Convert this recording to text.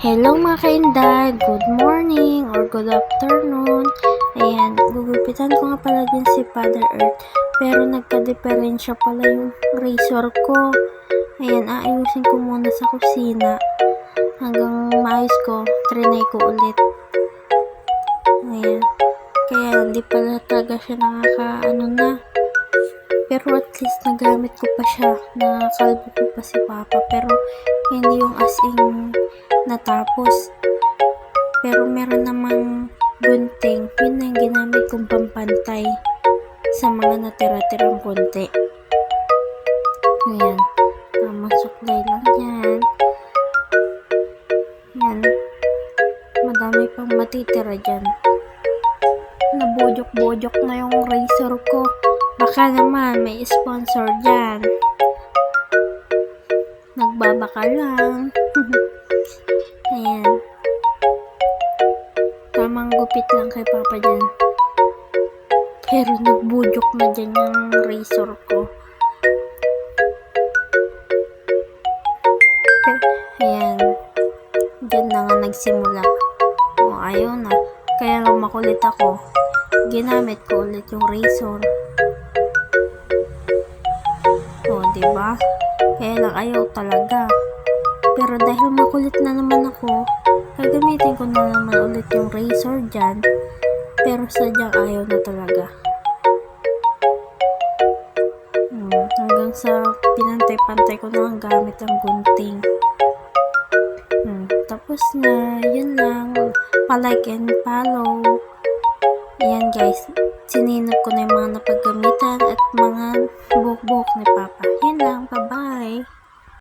Hello mga kainday, good morning or good afternoon. Ayan, gugupitan ko nga pala din si Father Earth, pero nagka-diferensya pala yung razor ko. Ayan, aayusin ko muna sa kusina hanggang maayos ko, trinay ko ulit. Ayan, kaya hindi pala talaga siya nakakaano na. Pero at least nagamit ko pa siya, nakakalbo ko pa si Papa, pero hindi yung as in natapos. Pero meron namang gunting, yun na yung ginamit kong pampantay sa mga natira-tirang konti. Ayan, tamang suklay lang yan. Ayan, madami pang matitira dyan. Nabojok-bojok na yung razor ko. Baka naman may sponsor dyan. Nagbabaka lang. Ayan. Tamang gupit lang kay Papa dyan. Pero nagbujok na dyan yung razor ko. Ayan. Dyan na nga nagsimula. O, ayaw na. Kaya lang makulit ako. Ginamit ko ulit yung razor. O, diba? Kaya lang ayaw talaga. Pero dahil makulit na naman ako, gagamitin ko na naman ulit yung razor dyan. Pero sadyang ayaw na talaga. Hanggang sa pinantay-pantay ko na ang gamit ang gunting. Tapos na, yun lang. Pa-like and follow. Ayan guys, sininop ko na yung mga napaggamitan at mga buhok-buhok ni Papa. Yun lang, bye-bye.